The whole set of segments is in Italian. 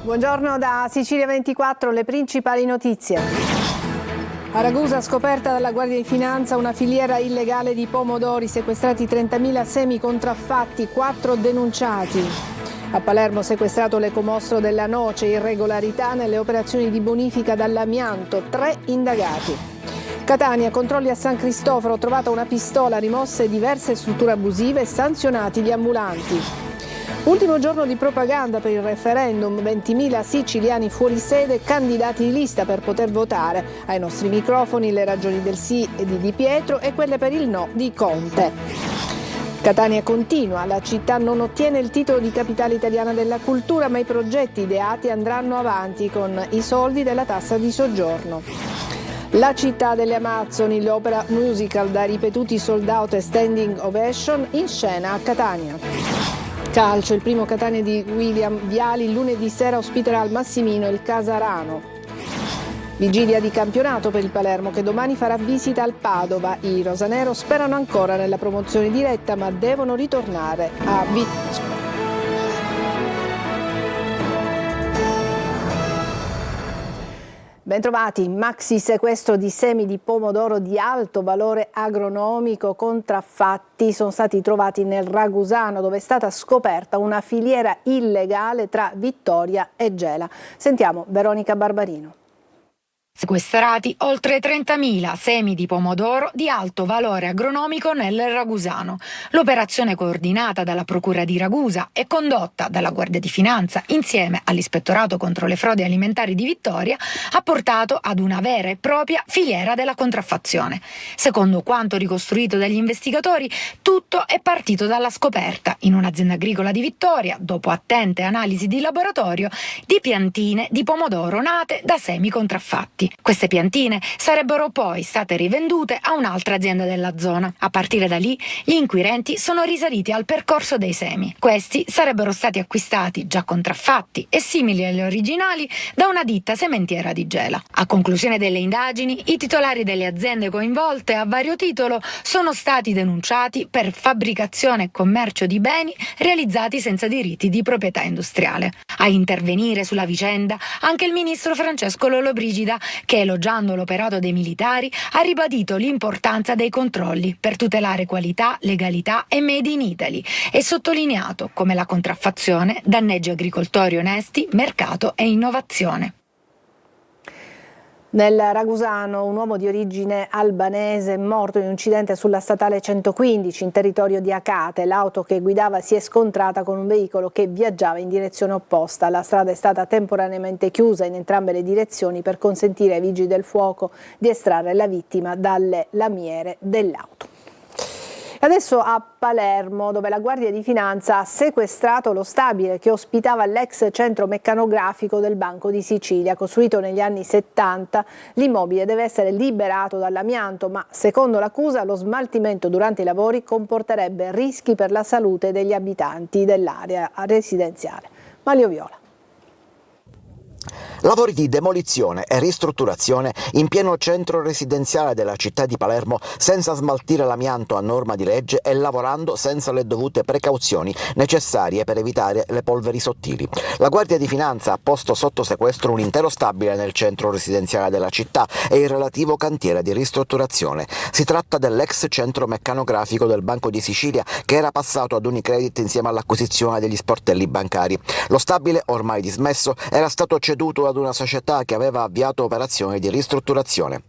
Buongiorno da Sicilia 24, le principali notizie. A Ragusa, scoperta dalla Guardia di Finanza una filiera illegale di pomodori, sequestrati 30.000 semi contraffatti, 4 denunciati. A Palermo, sequestrato l'ecomostro della noce, irregolarità nelle operazioni di bonifica dall'amianto, 3 indagati. Catania, controlli a San Cristoforo, trovata una pistola, rimosse diverse strutture abusive e sanzionati gli ambulanti. Ultimo giorno di propaganda per il referendum, 20.000 siciliani fuori sede, candidati di lista per poter votare. Ai nostri microfoni le ragioni del sì di Di Pietro e quelle per il no di Conte. Catania continua, la città non ottiene il titolo di capitale italiana della cultura, ma i progetti ideati andranno avanti con i soldi della tassa di soggiorno. La città delle Amazzoni, l'opera musical da ripetuti sold out e standing ovation in scena a Catania. Calcio, il primo Catania di William Viali lunedì sera ospiterà al Massimino il Casarano. Vigilia di campionato per il Palermo che domani farà visita al Padova. I rosanero sperano ancora nella promozione diretta ma devono ritornare a vincere. Bentrovati, maxi sequestro di semi di pomodoro di alto valore agronomico contraffatti sono stati trovati nel Ragusano, dove è stata scoperta una filiera illegale tra Vittoria e Gela. Sentiamo Veronica Barbarino. Sequestrati oltre 30.000 semi di pomodoro di alto valore agronomico nel Ragusano. L'operazione, coordinata dalla Procura di Ragusa e condotta dalla Guardia di Finanza insieme all'Ispettorato contro le frodi alimentari di Vittoria, ha portato ad una vera e propria filiera della contraffazione. Secondo quanto ricostruito dagli investigatori, tutto è partito dalla scoperta in un'azienda agricola di Vittoria, dopo attente analisi di laboratorio, di piantine di pomodoro nate da semi contraffatti. Queste piantine sarebbero poi state rivendute a un'altra azienda della zona. A partire da lì, gli inquirenti sono risaliti al percorso dei semi. Questi sarebbero stati acquistati già contraffatti e simili agli originali da una ditta sementiera di Gela. A conclusione delle indagini, i titolari delle aziende coinvolte a vario titolo sono stati denunciati per fabbricazione e commercio di beni realizzati senza diritti di proprietà industriale. A intervenire sulla vicenda anche il ministro Francesco Lollobrigida, che, elogiando l'operato dei militari, ha ribadito l'importanza dei controlli per tutelare qualità, legalità e made in Italy e sottolineato come la contraffazione danneggi agricoltori onesti, mercato e innovazione. Nel Ragusano un uomo di origine albanese è morto in un incidente sulla statale 115 in territorio di Acate. L'auto che guidava si è scontrata con un veicolo che viaggiava in direzione opposta. La strada è stata temporaneamente chiusa in entrambe le direzioni per consentire ai vigili del fuoco di estrarre la vittima dalle lamiere dell'auto. Adesso a Palermo, dove la Guardia di Finanza ha sequestrato lo stabile che ospitava l'ex centro meccanografico del Banco di Sicilia. Costruito negli anni 70, l'immobile deve essere liberato dall'amianto, ma secondo l'accusa lo smaltimento durante i lavori comporterebbe rischi per la salute degli abitanti dell'area residenziale. Mario Viola. Lavori di demolizione e ristrutturazione in pieno centro residenziale della città di Palermo, senza smaltire l'amianto a norma di legge e lavorando senza le dovute precauzioni necessarie per evitare le polveri sottili. La Guardia di Finanza ha posto sotto sequestro un intero stabile nel centro residenziale della città e il relativo cantiere di ristrutturazione. Si tratta dell'ex centro meccanografico del Banco di Sicilia, che era passato ad Unicredit insieme all'acquisizione degli sportelli bancari. Lo stabile, ormai dismesso, era stato ceduto ad una società che aveva avviato operazioni di ristrutturazione.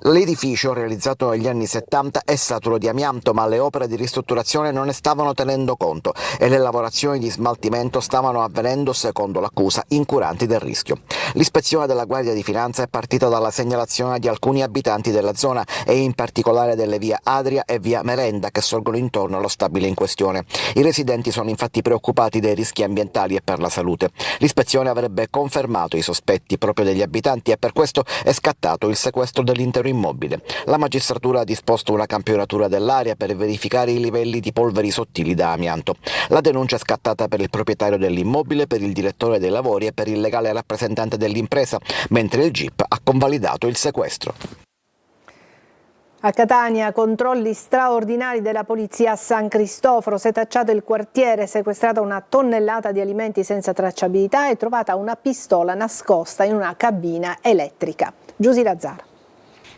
L'edificio, realizzato negli anni 70, è saturo di amianto, ma le opere di ristrutturazione non ne stavano tenendo conto e le lavorazioni di smaltimento stavano avvenendo, secondo l'accusa, incuranti del rischio. L'ispezione della Guardia di Finanza è partita dalla segnalazione di alcuni abitanti della zona e in particolare delle via Adria e via Merenda, che sorgono intorno allo stabile in questione. I residenti sono infatti preoccupati dei rischi ambientali e per la salute. L'ispezione avrebbe confermato i sospetti proprio degli abitanti e per questo è scattato il sequestro dell'intero immobile. La magistratura ha disposto una campionatura dell'area per verificare i livelli di polveri sottili da amianto. La denuncia è scattata per il proprietario dell'immobile, per il direttore dei lavori e per il legale rappresentante dell'impresa, mentre il GIP ha convalidato il sequestro. A Catania, controlli straordinari della polizia a San Cristoforo, setacciato il quartiere, sequestrata una tonnellata di alimenti senza tracciabilità e trovata una pistola nascosta in una cabina elettrica. Giusy Lazzara.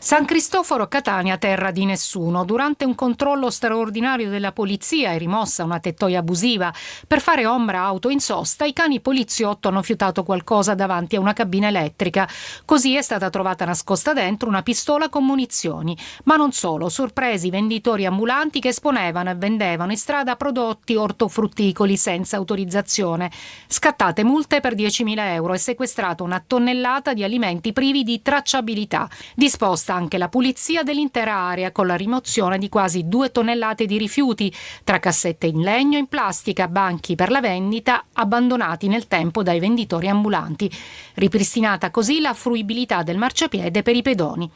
San Cristoforo, Catania, terra di nessuno. Durante un controllo straordinario della polizia è rimossa una tettoia abusiva. Per fare ombra a auto in sosta, i cani poliziotto hanno fiutato qualcosa davanti a una cabina elettrica. Così è stata trovata nascosta dentro una pistola con munizioni. Ma non solo, sorpresi i venditori ambulanti che esponevano e vendevano in strada prodotti ortofrutticoli senza autorizzazione. Scattate multe per 10.000 euro e sequestrato una tonnellata di alimenti privi di tracciabilità. Disposta anche la pulizia dell'intera area con la rimozione di quasi 2 tonnellate di rifiuti, tra cassette in legno e in plastica, banchi per la vendita abbandonati nel tempo dai venditori ambulanti. Ripristinata così la fruibilità del marciapiede per i pedoni.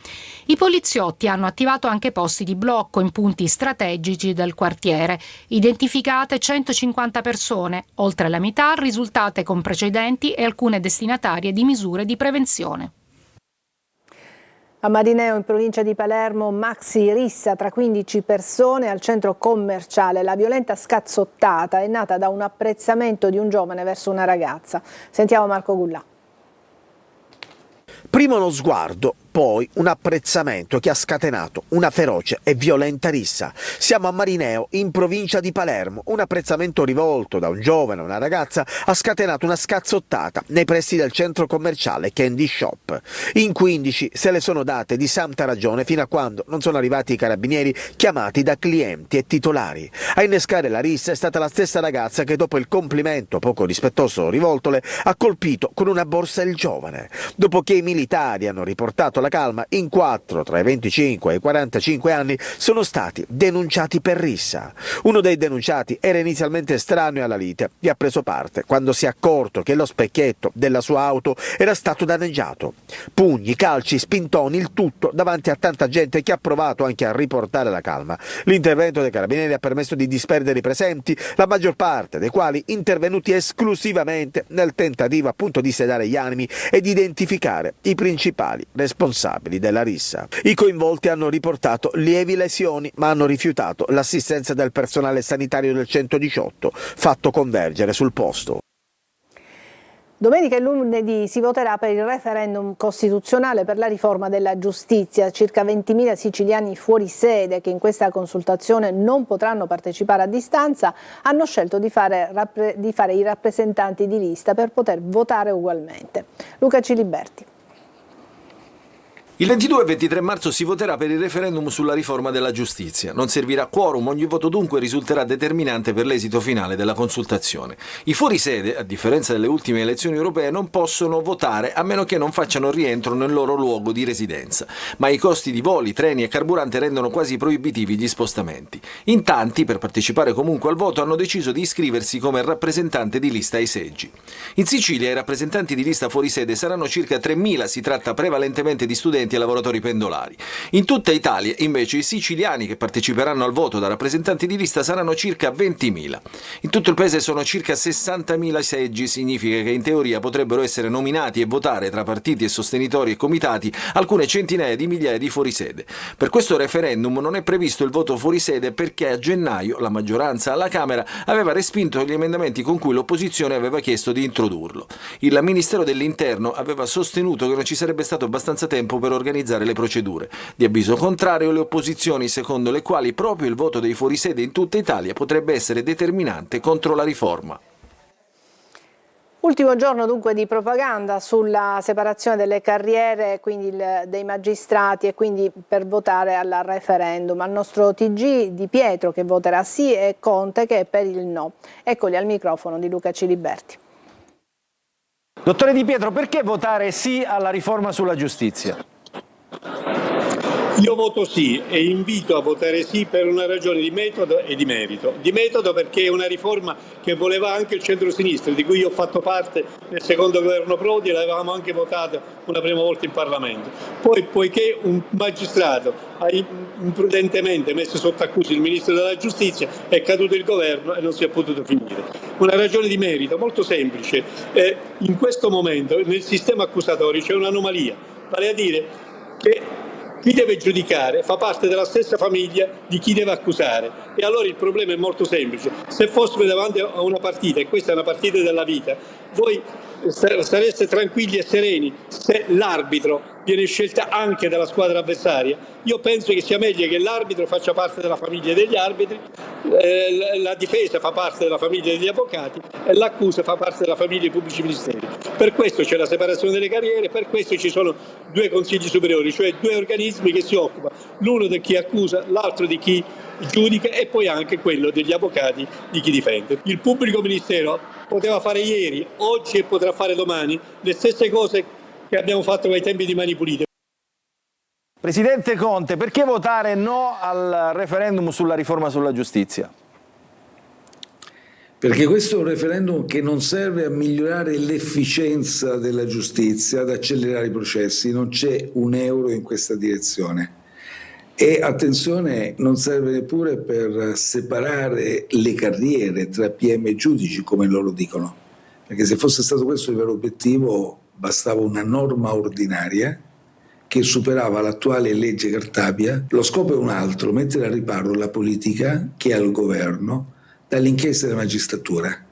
I poliziotti hanno attivato anche posti di blocco in punti strategici del quartiere. Identificate 150 persone, oltre la metà risultate con precedenti e alcune destinatarie di misure di prevenzione. A Marineo, in provincia di Palermo, maxi rissa tra 15 persone al centro commerciale. La violenta scazzottata è nata da un apprezzamento di un giovane verso una ragazza. Sentiamo Marco Gullà. Prima uno sguardo, poi un apprezzamento che ha scatenato una feroce e violenta rissa. Siamo a Marineo, in provincia di Palermo. Un apprezzamento rivolto da un giovane a una ragazza ha scatenato una scazzottata nei pressi del centro commerciale Candy Shop. In 15 se le sono date di santa ragione fino a quando non sono arrivati i carabinieri chiamati da clienti e titolari. A innescare la rissa è stata la stessa ragazza che dopo il complimento poco rispettoso rivoltole ha colpito con una borsa il giovane. Dopo che i militari hanno riportato la calma, in 4 tra i 25 e i 45 anni sono stati denunciati per rissa. Uno dei denunciati era inizialmente estraneo alla lite e ha preso parte quando si è accorto che lo specchietto della sua auto era stato danneggiato. Pugni, calci, spintoni, il tutto davanti a tanta gente che ha provato anche a riportare la calma. L'intervento dei carabinieri ha permesso di disperdere i presenti, la maggior parte dei quali intervenuti esclusivamente nel tentativo appunto di sedare gli animi e di identificare i principali responsabili della rissa. I coinvolti hanno riportato lievi lesioni ma hanno rifiutato l'assistenza del personale sanitario del 118, fatto convergere sul posto. Domenica e lunedì si voterà per il referendum costituzionale per la riforma della giustizia. Circa 20.000 siciliani fuori sede che in questa consultazione non potranno partecipare a distanza hanno scelto di fare i rappresentanti di lista per poter votare ugualmente. Luca Ciliberti. Il 22 e 23 marzo si voterà per il referendum sulla riforma della giustizia. Non servirà quorum, ogni voto dunque risulterà determinante per l'esito finale della consultazione. I fuorisede, a differenza delle ultime elezioni europee, non possono votare a meno che non facciano rientro nel loro luogo di residenza, ma i costi di voli, treni e carburante rendono quasi proibitivi gli spostamenti. In tanti, per partecipare comunque al voto, hanno deciso di iscriversi come rappresentante di lista ai seggi. In Sicilia i rappresentanti di lista fuorisede saranno circa 3.000, si tratta prevalentemente di studenti e lavoratori pendolari. In tutta Italia, invece, i siciliani che parteciperanno al voto da rappresentanti di lista saranno circa 20.000. In tutto il paese sono circa 60.000 seggi, significa che in teoria potrebbero essere nominati e votare tra partiti e sostenitori e comitati alcune centinaia di migliaia di fuorisede. Per questo referendum non è previsto il voto fuorisede perché a gennaio la maggioranza alla Camera aveva respinto gli emendamenti con cui l'opposizione aveva chiesto di introdurlo. Il Ministero dell'Interno aveva sostenuto che non ci sarebbe stato abbastanza tempo per organizzare le procedure. Di avviso contrario le opposizioni, secondo le quali proprio il voto dei fuorisede in tutta Italia potrebbe essere determinante contro la riforma. Ultimo giorno dunque di propaganda sulla separazione delle carriere, quindi dei magistrati, e quindi per votare al referendum. Al nostro TG Di Pietro che voterà sì e Conte che è per il no. Eccoli al microfono di Luca Ciliberti. Dottore Di Pietro, perché votare sì alla riforma sulla giustizia? Io voto sì e invito a votare sì per una ragione di metodo e di merito. Di metodo perché è una riforma che voleva anche il centro-sinistra, di cui io ho fatto parte nel secondo governo Prodi e l'avevamo anche votata una prima volta in Parlamento. Poi, poiché un magistrato ha imprudentemente messo sotto accusa il Ministro della Giustizia, è caduto il governo e non si è potuto finire. Una ragione di merito molto semplice. In questo momento nel sistema accusatorio c'è un'anomalia, vale a dire che Chi deve giudicare fa parte della stessa famiglia di chi deve accusare, e allora il problema è molto semplice. Se fossimo davanti a una partita, e questa è una partita della vita, voi sareste tranquilli e sereni se l'arbitro viene scelta anche dalla squadra avversaria? Io penso che sia meglio che l'arbitro faccia parte della famiglia degli arbitri, la difesa fa parte della famiglia degli avvocati e l'accusa fa parte della famiglia dei pubblici ministeri. Per questo c'è la separazione delle carriere, per questo ci sono due consigli superiori, cioè due organismi che si occupano, l'uno di chi accusa, l'altro di chi giudica, e poi anche quello degli avvocati di chi difende. Il pubblico ministero poteva fare ieri, oggi e potrà fare domani le stesse cose che abbiamo fatto ai tempi di Mani Pulite. Presidente Conte, perché votare no al referendum sulla riforma sulla giustizia? Perché questo è un referendum che non serve a migliorare l'efficienza della giustizia, ad accelerare i processi, non c'è un euro in questa direzione. E attenzione, non serve neppure per separare le carriere tra PM e giudici, come loro dicono, perché se fosse stato questo il vero obiettivo bastava una norma ordinaria che superava l'attuale legge Cartabia. Lo scopo è un altro: mettere al riparo la politica, che è al governo, dalle inchieste della magistratura.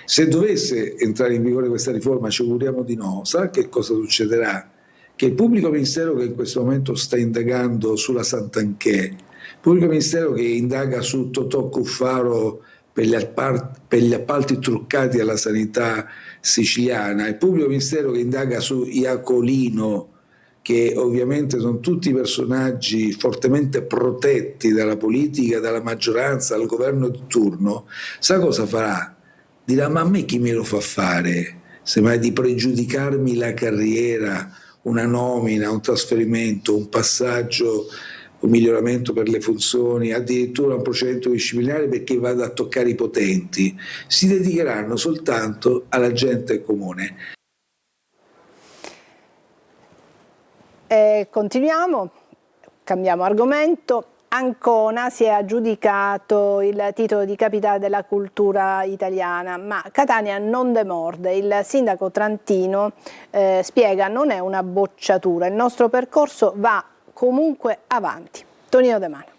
Se dovesse entrare in vigore questa riforma, ci auguriamo di no, sa che cosa succederà? Che il pubblico ministero che in questo momento sta indagando sulla Santanchè, il pubblico ministero che indaga su Totò Cuffaro per gli appalti truccati alla sanità siciliana, il pubblico ministero che indaga su Iacolino, che ovviamente sono tutti personaggi fortemente protetti dalla politica, dalla maggioranza, dal governo di turno, sa cosa farà? Dirà: ma a me chi me lo fa fare? Semmai di pregiudicarmi la carriera, una nomina, un trasferimento, un passaggio, un miglioramento per le funzioni, addirittura un procedimento disciplinare perché vada a toccare i potenti. Si dedicheranno soltanto alla gente comune. Continuiamo, cambiamo argomento. Ancona si è aggiudicato il titolo di capitale della cultura italiana, ma Catania non demorde. Il sindaco trantino spiega: non è una bocciatura, il nostro percorso va comunque avanti. Tonino De Mano.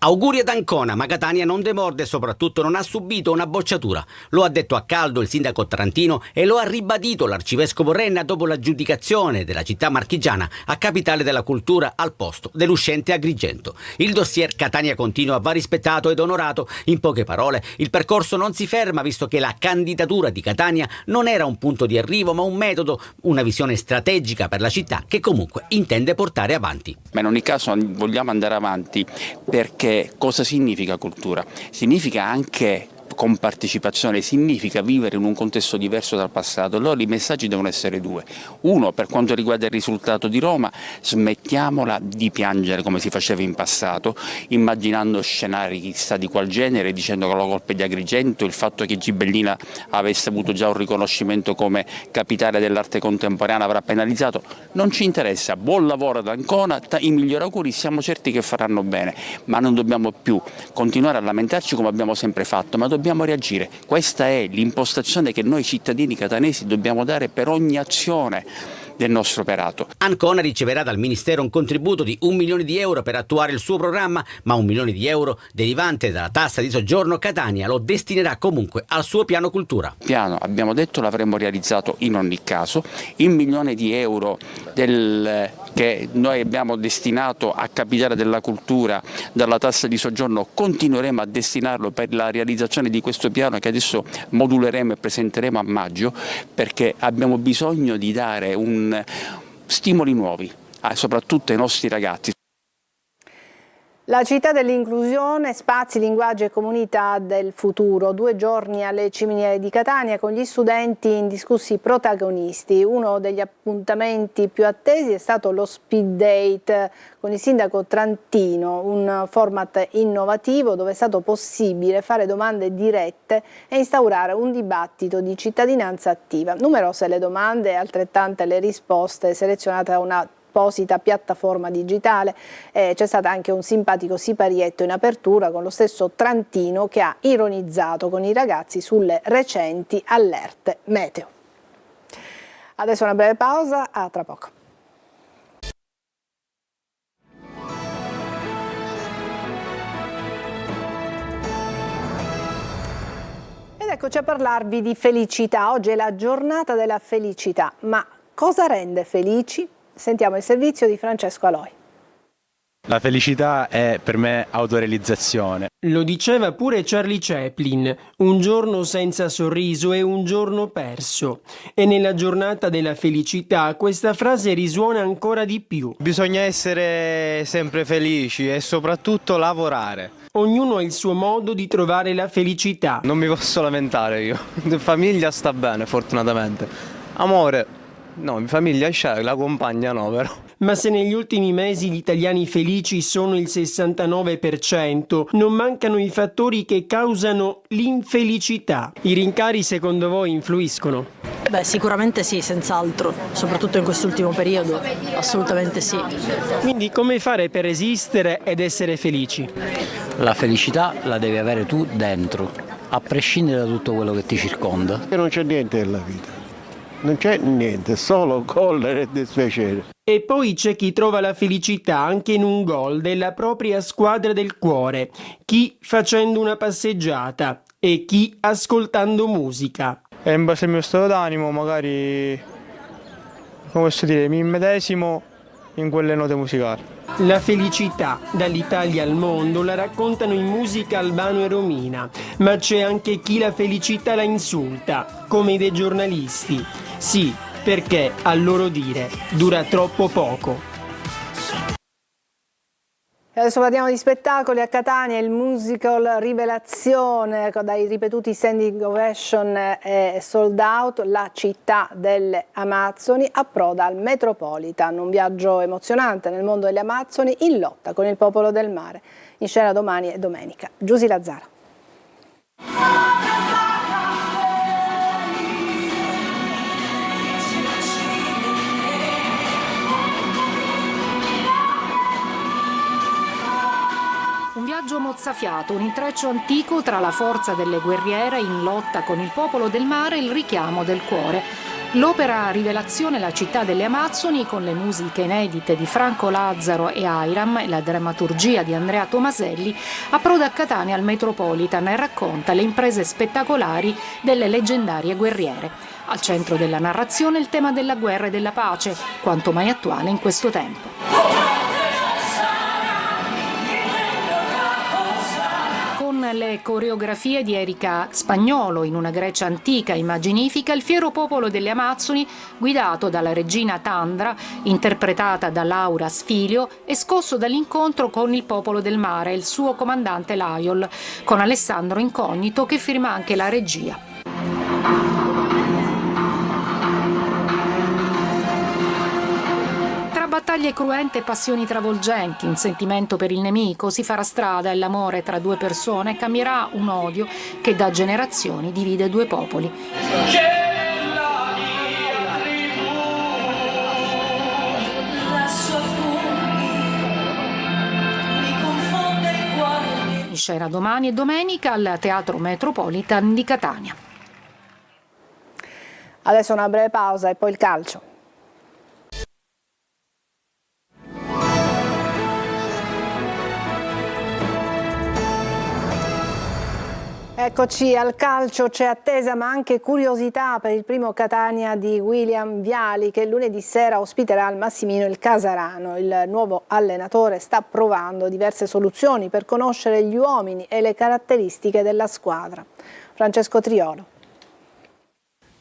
Auguri ad Ancona, ma Catania non demorde e soprattutto non ha subito una bocciatura. Lo ha detto a caldo il sindaco trentino e lo ha ribadito l'arcivescovo Renna dopo l'aggiudicazione della città marchigiana a capitale della cultura al posto dell'uscente Agrigento. Il dossier Catania Continua va rispettato ed onorato. In poche parole, il percorso non si ferma, visto che la candidatura di Catania non era un punto di arrivo ma un metodo, una visione strategica per la città che comunque intende portare avanti. Ma in ogni caso vogliamo andare avanti perché cosa significa cultura? Significa anche compartecipazione, significa vivere in un contesto diverso dal passato. Allora i messaggi devono essere due. Uno, per quanto riguarda il risultato di Roma, smettiamola di piangere come si faceva in passato, immaginando scenari chissà di qual genere, dicendo che la colpa è di Agrigento, il fatto che Gibellina avesse avuto già un riconoscimento come capitale dell'arte contemporanea avrà penalizzato. Non ci interessa, buon lavoro ad Ancona, i migliori auguri, siamo certi che faranno bene, ma non dobbiamo più continuare a lamentarci come abbiamo sempre fatto, ma dobbiamo reagire. Questa è l'impostazione che noi cittadini catanesi dobbiamo dare per ogni azione del nostro operato. Ancona riceverà dal Ministero un contributo di 1 milione di euro per attuare il suo programma, ma 1 milione di euro derivante dalla tassa di soggiorno Catania lo destinerà comunque al suo piano cultura. Piano, abbiamo detto, l'avremmo realizzato in ogni caso. Il 1 milione di euro che noi abbiamo destinato a capitale della cultura dalla tassa di soggiorno continueremo a destinarlo per la realizzazione di questo piano che adesso moduleremo e presenteremo a maggio, perché abbiamo bisogno di dare stimoli nuovi, soprattutto ai nostri ragazzi. La città dell'inclusione, spazi, linguaggio e comunità del futuro. 2 giorni alle Ciminiere di Catania con gli studenti indiscussi protagonisti. Uno degli appuntamenti più attesi è stato lo speed date con il sindaco trantino, un format innovativo dove è stato possibile fare domande dirette e instaurare un dibattito di cittadinanza attiva. Numerose le domande e altrettante le risposte selezionate da una apposita piattaforma digitale. C'è stato anche un simpatico siparietto in apertura con lo stesso trantino che ha ironizzato con i ragazzi sulle recenti allerte meteo. Adesso una breve pausa, a tra poco. Eccoci a parlarvi di felicità. Oggi è la giornata della felicità, ma cosa rende felici? Sentiamo il servizio di Francesco Aloi. La felicità è per me autorealizzazione. Lo diceva pure Charlie Chaplin, un giorno senza sorriso è un giorno perso. E nella giornata della felicità questa frase risuona ancora di più. Bisogna essere sempre felici e soprattutto lavorare. Ognuno ha il suo modo di trovare la felicità. Non mi posso lamentare io. Famiglia sta bene, fortunatamente. Amore, no, in famiglia c'è, la compagna no, però. Ma se negli ultimi mesi gli italiani felici sono il 69%, non mancano i fattori che causano l'infelicità. I rincari secondo voi influiscono? Beh, sicuramente sì, senz'altro, soprattutto in quest'ultimo periodo, assolutamente sì. Quindi come fare per esistere ed essere felici? La felicità la devi avere tu dentro, a prescindere da tutto quello che ti circonda. E non c'è niente nella vita, non c'è niente, solo collera e dispiacere. E poi c'è chi trova la felicità anche in un gol della propria squadra del cuore, chi facendo una passeggiata e chi ascoltando musica. E in base al mio stato d'animo magari, come posso dire, mi immedesimo in quelle note musicali. La felicità dall'Italia al mondo la raccontano in musica Albano e Romina, ma c'è anche chi la felicità la insulta, come dei giornalisti. Sì, perché a loro dire dura troppo poco. E adesso parliamo di spettacoli. A Catania il musical Rivelazione, dai ripetuti standing ovation e sold out, La città delle Amazzoni approda al Metropolitan, un viaggio emozionante nel mondo delle Amazzoni in lotta con il popolo del mare, in scena domani e domenica. Giusy Lazzara. Un viaggio mozzafiato, un intreccio antico tra la forza delle guerriere in lotta con il popolo del mare e il richiamo del cuore. L'opera Rivelazione, la città delle Amazzoni, con le musiche inedite di Franco Lazzaro e Airam e la drammaturgia di Andrea Tomaselli, approda a Catania al Metropolitan e racconta le imprese spettacolari delle leggendarie guerriere. Al centro della narrazione il tema della guerra e della pace, quanto mai attuale in questo tempo. Le coreografie di Erika Spagnolo in una Grecia antica immaginifica, il fiero popolo delle Amazzoni, guidato dalla regina Tandra, interpretata da Laura Sfilio, è scosso dall'incontro con il popolo del mare e il suo comandante Laiol, con Alessandro Incognito che firma anche la regia. Battaglie cruente e passioni travolgenti, un sentimento per il nemico, si farà strada e l'amore tra due persone cambierà un odio che da generazioni divide due popoli. In scena domani e domenica al Teatro Metropolitan di Catania. Adesso una breve pausa e poi il calcio. Eccoci al calcio, c'è attesa ma anche curiosità per il primo Catania di William Viali che lunedì sera ospiterà al Massimino il Casarano. Il nuovo allenatore sta provando diverse soluzioni per conoscere gli uomini e le caratteristiche della squadra. Francesco Triolo.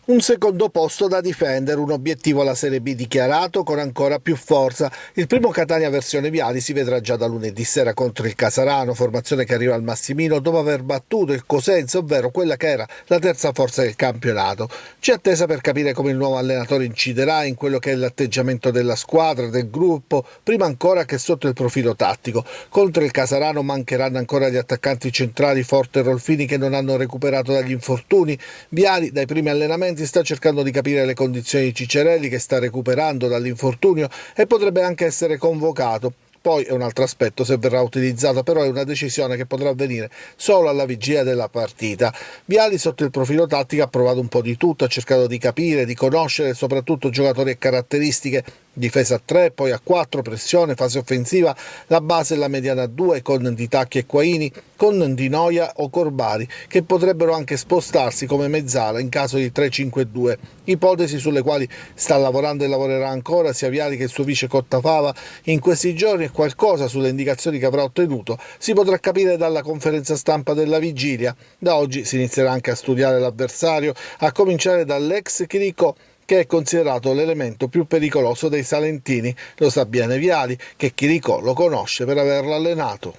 Un secondo posto da difendere, un obiettivo alla Serie B dichiarato con ancora più forza. Il primo Catania versione Viali si vedrà già da lunedì sera contro il Casarano, formazione che arriva al Massimino dopo aver battuto il Cosenza, ovvero quella che era la terza forza del campionato. C'è attesa per capire come il nuovo allenatore inciderà in quello che è l'atteggiamento della squadra, del gruppo, prima ancora che sotto il profilo tattico. Contro il Casarano mancheranno ancora gli attaccanti centrali Forte e Rolfini che non hanno recuperato dagli infortuni. Viali dai primi allenamenti sta cercando di capire le condizioni di Ciccerelli che sta recuperando dall'infortunio e potrebbe anche essere convocato. Poi è un altro aspetto se verrà utilizzato, però è una decisione che potrà avvenire solo alla vigilia della partita. Viali sotto il profilo tattico ha provato un po' di tutto, ha cercato di capire, di conoscere soprattutto giocatori e caratteristiche Difesa a 3, poi a 4, pressione, fase offensiva, la base e la mediana a 2 con Di Tacchi e Quaini, con Di Noia o Corbari, che potrebbero anche spostarsi come mezzala in caso di 3-5-2, ipotesi sulle quali sta lavorando e lavorerà ancora sia Viali che il suo vice Cottafava in questi giorni, e qualcosa sulle indicazioni che avrà ottenuto si potrà capire dalla conferenza stampa della vigilia. Da oggi si inizierà anche a studiare l'avversario, a cominciare dall'ex Chirico, che è considerato l'elemento più pericoloso dei salentini. Lo sa bene Viali, che Chirico lo conosce per averlo allenato.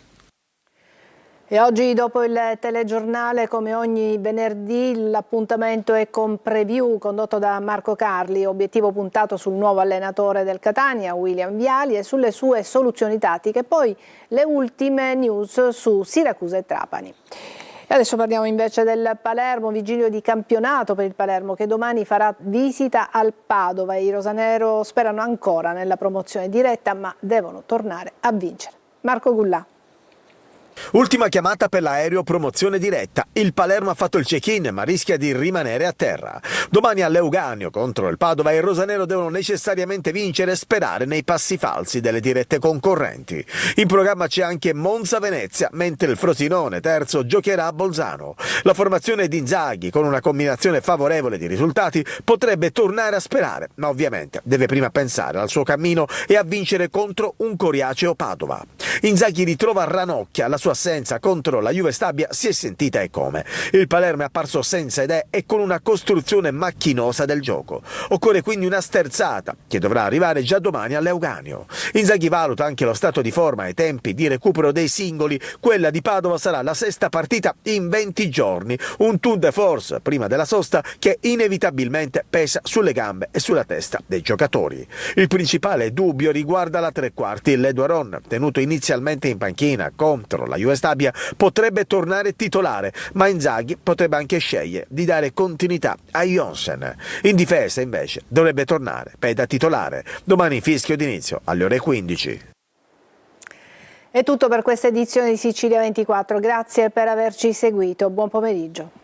E oggi, dopo il telegiornale, come ogni venerdì, l'appuntamento è con Preview, condotto da Marco Carli, obiettivo puntato sul nuovo allenatore del Catania, William Viali, e sulle sue soluzioni tattiche. Poi le ultime news su Siracusa e Trapani. E adesso parliamo invece del Palermo, vigilio di campionato per il Palermo, che domani farà visita al Padova. I rosanero sperano ancora nella promozione diretta, ma devono tornare a vincere. Marco Gullà. Ultima chiamata per l'aereo promozione diretta. Il Palermo ha fatto il check-in ma rischia di rimanere a terra. Domani all'Euganeo contro il Padova i rosanero devono necessariamente vincere e sperare nei passi falsi delle dirette concorrenti. In programma c'è anche Monza-Venezia, mentre il Frosinone, terzo, giocherà a Bolzano. La formazione di Inzaghi, con una combinazione favorevole di risultati, potrebbe tornare a sperare, ma ovviamente deve prima pensare al suo cammino e a vincere contro un coriaceo Padova. Inzaghi ritrova Ranocchia, la sua assenza contro la Juve Stabia si è sentita e come. Il Palermo è apparso senza idee e con una costruzione macchinosa del gioco. Occorre quindi una sterzata che dovrà arrivare già domani all'Euganeo. Inzaghi valuta anche lo stato di forma e i tempi di recupero dei singoli. Quella di Padova sarà la sesta partita in 20 giorni, un tour de force prima della sosta che inevitabilmente pesa sulle gambe e sulla testa dei giocatori. Il principale dubbio riguarda la tre quarti. L'Eduaron, tenuto inizialmente in panchina contro la Juve Stabia, potrebbe tornare titolare, ma Inzaghi potrebbe anche scegliere di dare continuità a Jonsen. In difesa invece dovrebbe tornare Peda titolare. Domani fischio d'inizio alle ore 15. È tutto per questa edizione di Sicilia 24, grazie per averci seguito, buon pomeriggio.